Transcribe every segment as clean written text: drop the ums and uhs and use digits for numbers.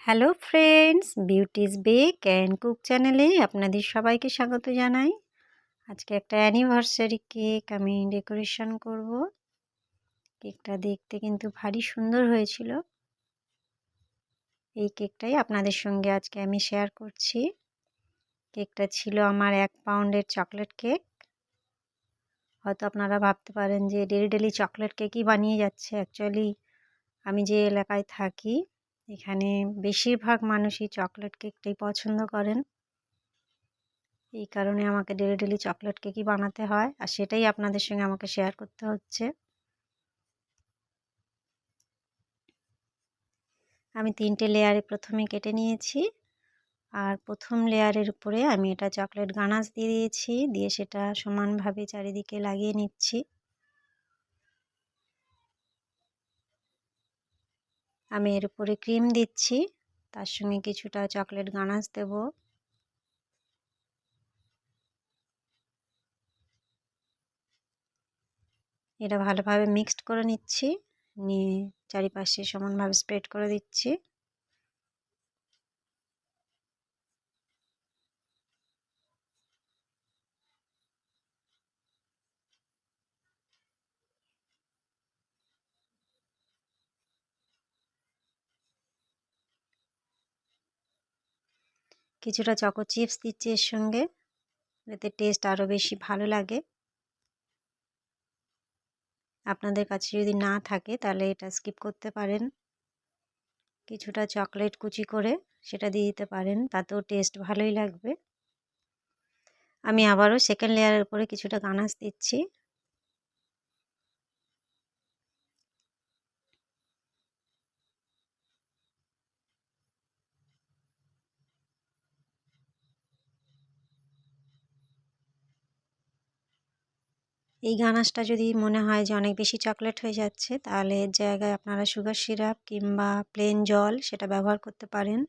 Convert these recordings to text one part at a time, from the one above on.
Hello friends, beauty's bake and cook চ্যানেলে আপনাদের সবাইকে স্বাগত জানাই। আজকে একটা অ্যানিভার্সারি কেক আমি ডেকোরেশন করব। কেকটা দেখতে কিন্তু ভারী সুন্দর হয়েছিল। এই কেকটাই আপনাদের সঙ্গে আজকে আমি শেয়ার করছি। কেকটা ছিল আমার 1 পাউন্ডের চকলেট কেক। হয়তো আপনারা ভাবতে পারেন যে ডেলি চকলেট কেকই বানিয়ে যাচ্ছে। অ্যাকচুয়ালি আমি যে এলাকায় থাকি এখানে বেশিরভাগ মানুষই চকলেট কেকটাই পছন্দ করেন। এই কারণে আমাকে ডেলি চকলেট কেকই বানাতে হয়, আর সেটাই আপনাদের সঙ্গে আমাকে শেয়ার করতে হচ্ছে। আমি 3টে লেয়ারে প্রথমে কেটে নিয়েছি, আর প্রথম লেয়ারের উপরে আমি এটা চকলেট গানাশ দিয়ে দিয়েছি, দিয়ে সেটা সমানভাবে চারিদিকে লাগিয়ে নিচ্ছি। আমি এর উপরে ক্রিম দিচ্ছি, তার সঙ্গে কিছুটা চকলেট গানাশ দেব। এটা ভালোভাবে মিক্সড করে নিচ্ছি, নিয়ে চারিপাশে সমানভাবে স্প্রেড করে দিচ্ছি। কিছুটা চকো চিপস দিচ্ছি এর সঙ্গে, এতে টেস্ট আরও বেশি ভালো লাগে। আপনাদের কাছে যদি না থাকে তাহলে এটা স্কিপ করতে পারেন। কিছুটা চকলেট কুচি করে সেটা দিয়ে দিতে পারেন, তাতেও টেস্ট ভালোই লাগবে। আমি আবারও সেকেন্ড লেয়ারের উপরে কিছুটা গানাশ দিচ্ছি। এই গানাশটা যদি মনে হয় যে অনেক বেশি চকলেট হয়ে যাচ্ছে, তাহলে এর জায়গায় আপনারা সুগার সিরাপ কিংবা প্লেন জল সেটা ব্যবহার করতে পারেন।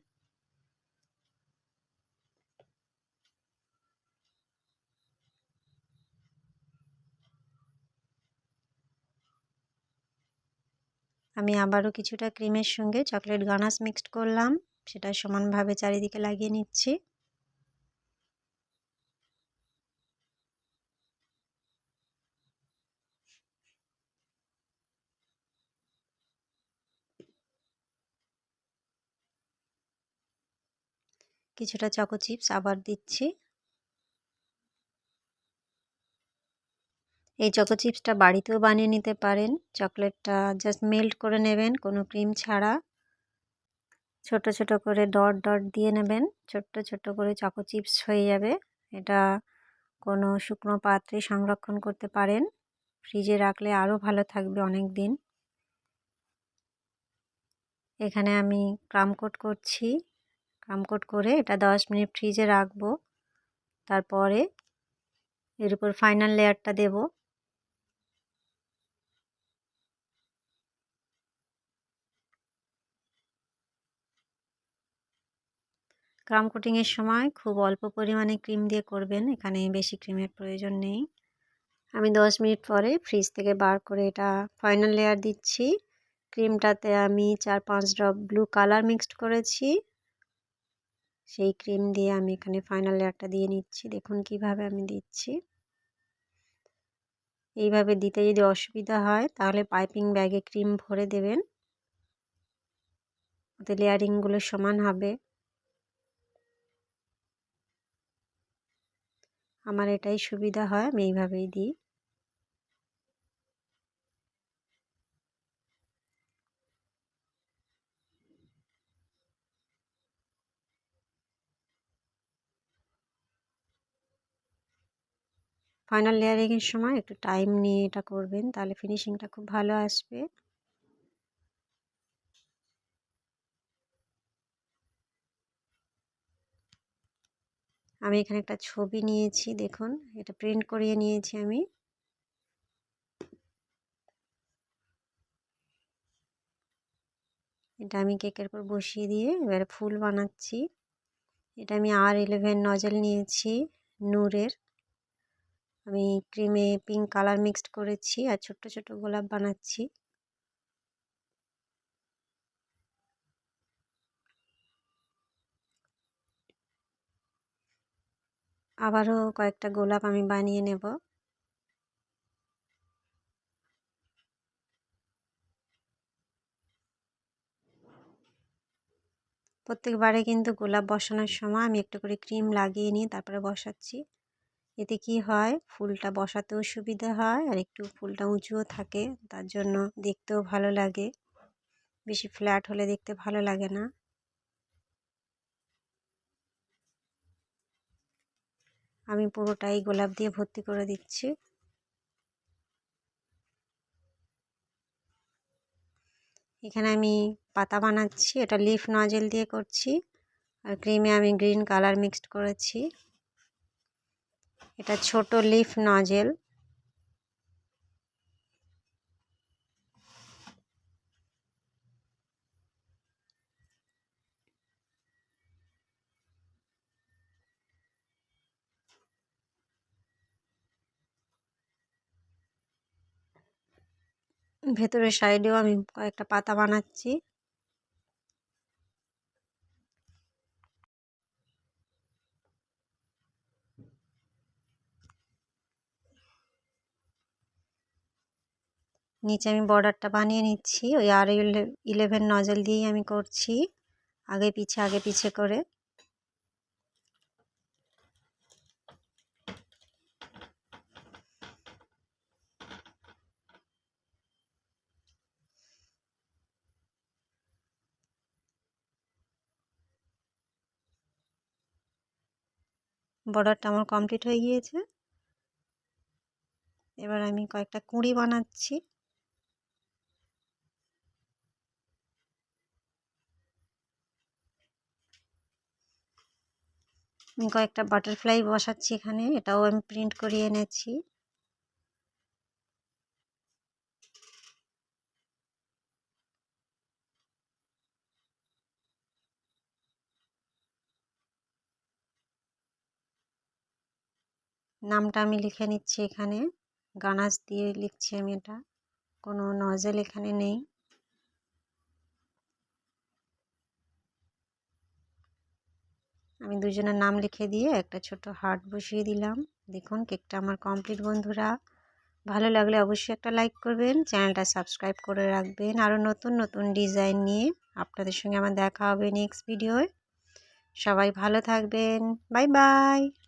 আমি আবারও কিছুটা ক্রিমের সঙ্গে চকলেট গানাশ মিক্সড করলাম, সেটা সমানভাবে চারিদিকে লাগিয়ে নিচ্ছি। কিছুটা চকো চিপস আবার দিচ্ছি। এই চকো চিপসটা বাড়িতেও বানিয়ে নিতে পারেন। চকলেটটা জাস্ট মেল্ট করে নেবেন কোনো ক্রিম ছাড়া, ছোট ছোট করে ডট ডট দিয়ে নেবেন, ছোট্ট ছোট্ট করে চকো চিপস হয়ে যাবে। এটা কোনো শুকনো পাত্রে সংরক্ষণ করতে পারেন, ফ্রিজে রাখলে আরও ভালো থাকবে অনেক দিন। এখানে আমি ক্রাম কোট করছি, ক্রাম কোট করে এটা 10 মিনিট ফ্রিজে রাখবো। তারপরে এর উপর ফাইনাল লেয়ারটা দেব। ক্রাম কোটিংয়ের সময় খুব অল্প পরিমাণে ক্রিম দিয়ে করবেন, এখানে বেশি ক্রিমের প্রয়োজন নেই। আমি 10 মিনিট পরে ফ্রিজ থেকে বার করে এটা ফাইনাল লেয়ার দিচ্ছি। ক্রিমটাতে আমি 4-5 ড্রপ ব্লু কালার মিক্সড করেছি, সেই ক্রিম দিয়ে আমি এখানে ফাইনাল লেয়ারটা দিয়ে নিচ্ছি। দেখুন কিভাবে আমি দিচ্ছি। এইভাবে দিতে যদি অসুবিধা হয় তাহলে পাইপিং ব্যাগে ক্রিম ভরে দেবেন, ওতে লেয়ারিংগুলো সমান হবে। আমার এটাই সুবিধা হয়, আমি এইভাবেই দিই। ফাইনাল লেয়ারিংয়ের সময় একটু টাইম নিয়ে এটা করবেন, তাহলে ফিনিশিংটা খুব ভালো আসবে। আমি এখানে একটা ছবি নিয়েছি, দেখুন এটা প্রিন্ট করিয়ে নিয়েছি আমি। এটা আমি কেকের উপর বসিয়ে দিয়ে এবারে ফুল বানাচ্ছি। এটা আমি R11 নজেল নিয়েছি নূরের। আমি ক্রিমে পিঙ্ক কালার মিক্সড করেছি আর ছোট্ট ছোট্ট গোলাপ বানাচ্ছি। আবারও কয়েকটা গোলাপ আমি বানিয়ে নেব। প্রত্যেকবারে কিন্তু গোলাপ বসানোর সময় আমি একটু করে ক্রিম লাগিয়ে নিয়ে তারপরে বসাচ্ছি। এতে কি হয়, ফুলটা বসাতেও সুবিধা হয় আর একটু ফুলটা উঁচুও থাকে, তার জন্য দেখতেও ভালো লাগে। বেশি ফ্ল্যাট হলে দেখতে ভালো লাগে না। আমি পুরোটাই গোলাপ দিয়ে ভর্তি করে দিচ্ছি। এখানে আমি পাতা বানাচ্ছি, এটা লিফ নজেল দিয়ে করছি। আর ক্রিমে আমি গ্রিন কালার মিক্সড করেছি। এটা ছোট লিফ নজেল। ভেতরের সাইডেও আমি কয়েকটা পাতা বানাচ্ছি। নিচে আমি বর্ডারটা বানিয়ে নিচ্ছি, ওই R11 নজল দিয়েই আমি করছি, আগে পিছে করে। বর্ডারটা আমার কমপ্লিট হয়ে গিয়েছে। এবার আমি কয়েকটা কুঁড়ি বানাচ্ছি। আমি কয়েকটা বাটারফ্লাই বসাচ্ছি এখানে, এটাও আমি প্রিন্ট করিয়ে এনেছি। নামটা আমি লিখে নিচ্ছি এখানে, গানাস দিয়ে লিখছি আমি, এটা কোনো নজেল এখানে নেই। আমি দুজনের নাম লিখে দিয়ে একটা ছোট হার্ট বসিয়ে দিলাম। দেখুন কেকটা আমার কমপ্লিট বন্ধুরা। ভালো লাগলে অবশ্যই একটা লাইক করবেন, চ্যানেলটা সাবস্ক্রাইব করে রাখবেন। আরও নতুন নতুন ডিজাইন নিয়ে আপনাদের সঙ্গে আমার দেখা হবে নেক্সট ভিডিওয়। সবাই ভালো থাকবেন, বাই বাই।